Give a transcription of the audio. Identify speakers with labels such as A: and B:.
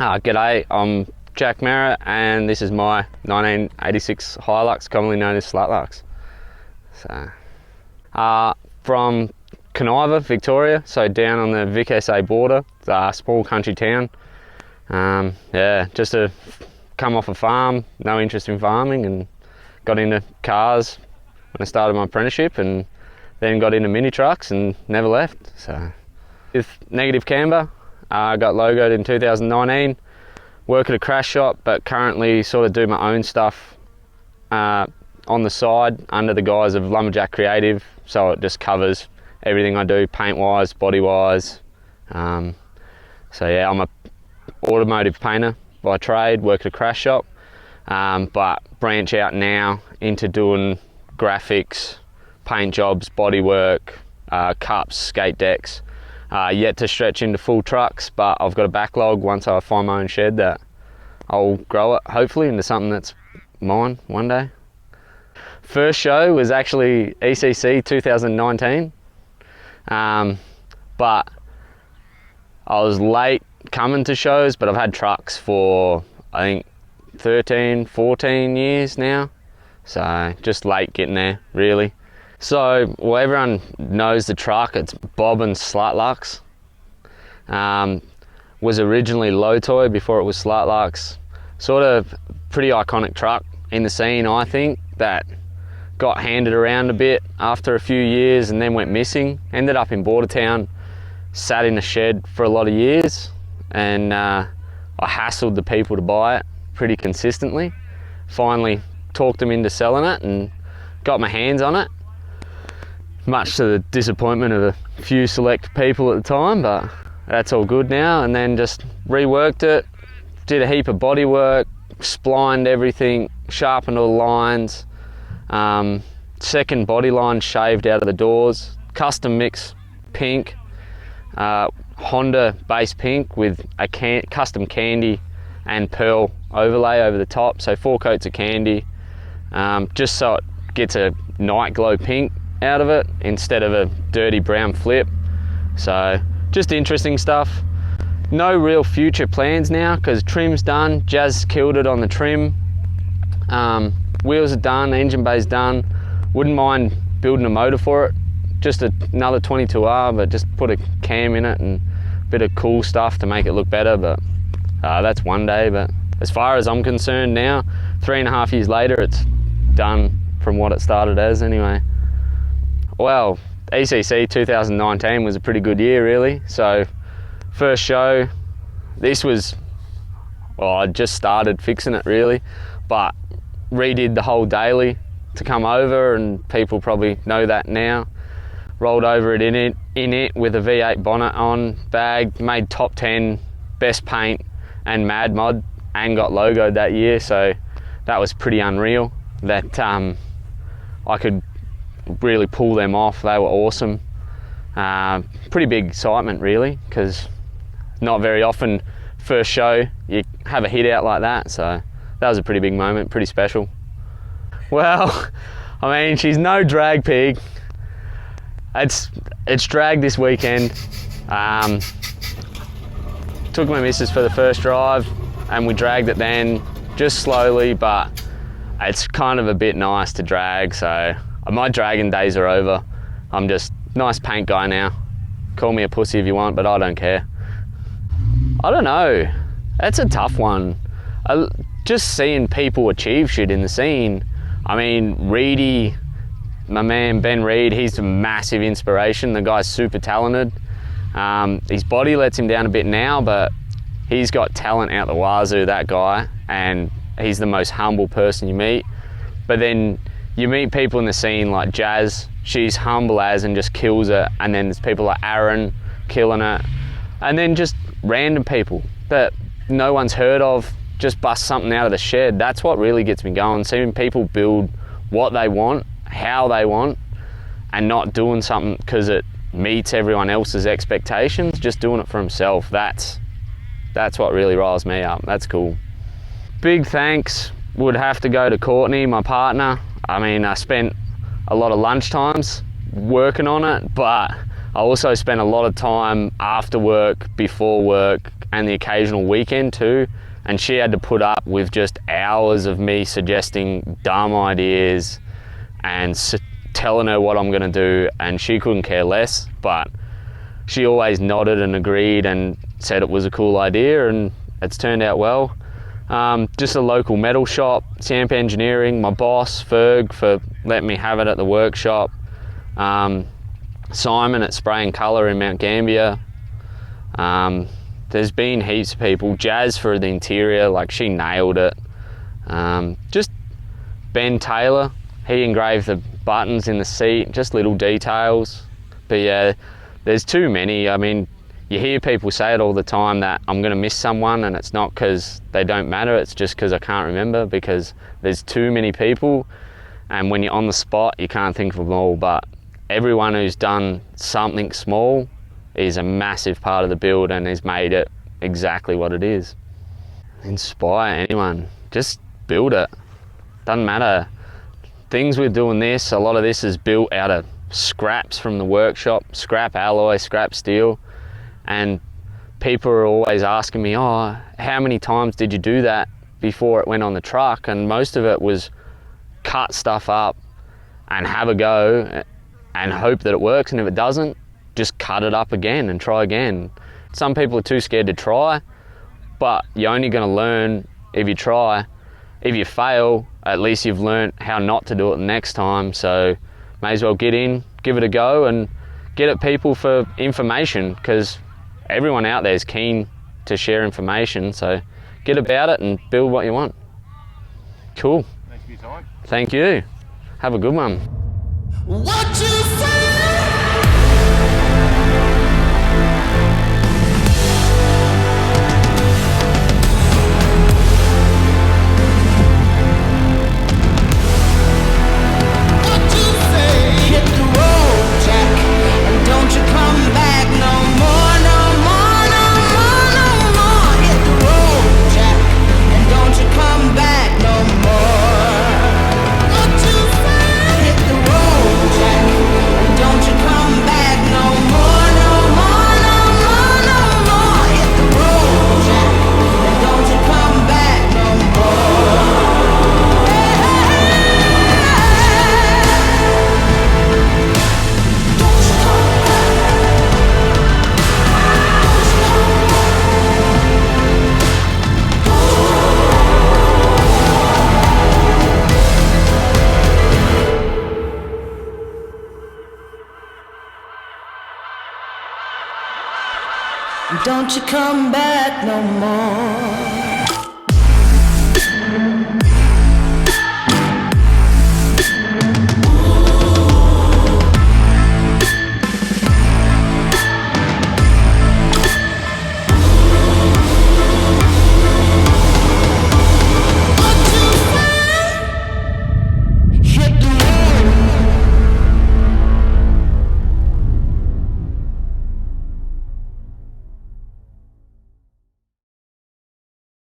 A: G'day, I'm Jack Merret and this is my 1986 Hilux, commonly known as Slutlux. From Conniva, Victoria, so down on the Vic SA border. It's a small country town. Just to come off a farm, no interest in farming, and got into cars when I started my apprenticeship, and then got into mini trucks and never left. So with negative camber, I got logoed in 2019, work at a crash shop, but currently sort of do my own stuff on the side under the guise of Lumberjack Creative, so it just covers everything I do, paint-wise, body-wise. I'm a automotive painter by trade, work at a crash shop, but branch out now into doing graphics, paint jobs, bodywork, cups, skate decks. Yet to stretch into full trucks, but I've got a backlog once I find my own shed that I'll grow it hopefully into something that's mine one day. First show was actually ECC 2019, but I was late coming to shows, but I've had trucks for I think 13, 14 years now, so just late getting there really. So, well, everyone knows the truck, it's Bob and Slutlux. Was originally Low Toy before it was Slutlux. Sort of pretty iconic truck in the scene, I think, that got handed around a bit after a few years and then went missing. Ended up in Bordertown, sat in a shed for a lot of years, and I hassled the people to buy it pretty consistently. Finally talked them into selling it and got my hands on it, much to the disappointment of a few select people at the time, but that's all good now. And then just reworked it, did a heap of body work, splined everything, sharpened all the lines, second body line shaved out of the doors, custom mix pink, Honda base pink with a custom candy and pearl overlay over the top, so 4 coats of candy, just so it gets a night glow pink out of it instead of a dirty brown flip. So just interesting stuff. No real future plans now because trim's done. Jazz killed it on the trim. Wheels are done, engine bay's done. Wouldn't mind building a motor for it, just another 22R, but just put a cam in it and a bit of cool stuff to make it look better, but that's one day. But as far as I'm concerned now, 3.5 years later, it's done from what it started as anyway. Well, ECC 2019 was a pretty good year really. So first show, this was, well, I just started fixing it really, but redid the whole daily to come over, and people probably know that now. Rolled over it in it with a V8 bonnet on, bag, made top 10 best paint and mad mod, and got logoed that year, so that was pretty unreal that I could really pull them off. They were awesome. Pretty big excitement really, because not very often first show you have a hit out like that, so that was a pretty big moment, pretty special. Well, I mean, she's no drag pig. It's drag this weekend. Took my missus for the first drive and we dragged it then, just slowly, but it's kind of a bit nice to drag, so my dragging days are over. I'm just nice paint guy now. Call me a pussy if you want, but I don't care. I don't know, that's a tough one. Just seeing people achieve shit in the scene. I mean, Reedy, my man Ben Reed, he's a massive inspiration. The guy's super talented. His body lets him down a bit now, but he's got talent out the wazoo, that guy, and he's the most humble person you meet. But then you meet people in the scene like Jazz, she's humble as and just kills it, and then there's people like Aaron killing it, and then just random people that no one's heard of just bust something out of the shed. That's what really gets me going, seeing people build what they want, how they want, and not doing something because it meets everyone else's expectations, just doing it for himself. That's what really riles me up. That's cool. Big thanks would have to go to Courtney, my partner. I mean, I spent a lot of lunch times working on it, but I also spent a lot of time after work, before work, and the occasional weekend too. And she had to put up with just hours of me suggesting dumb ideas and telling her what I'm gonna do, and she couldn't care less, but she always nodded and agreed and said it was a cool idea, and it's turned out well. Just a local metal shop, Samp Engineering, my boss, Ferg, for letting me have it at the workshop. Simon at Spray and Colour in Mount Gambier. There's been heaps of people. Jazz for the interior, like she nailed it. Just Ben Taylor, he engraved the buttons in the seat, just little details. But yeah, there's too many. I mean, you hear people say it all the time that I'm gonna miss someone, and it's not because they don't matter, it's just because I can't remember, because there's too many people, and when you're on the spot, you can't think of them all. But everyone who's done something small is a massive part of the build and has made it exactly what it is. Inspire anyone, just build it. Doesn't matter. Things we're doing this, a lot of this is built out of scraps from the workshop, scrap alloy, scrap steel, and people are always asking me, oh, how many times did you do that before it went on the truck? And most of it was cut stuff up and have a go and hope that it works, and if it doesn't, just cut it up again and try again. Some people are too scared to try, but you're only going to learn if you try. If you fail, at least you've learned how not to do it the next time. So may as well get in, give it a go, and get at people for information, because everyone out there is keen to share information. So get about it and build what you want. Cool.
B: Thanks for your time.
A: Thank you. Have a good one.
C: What you say? Don't you come back no more.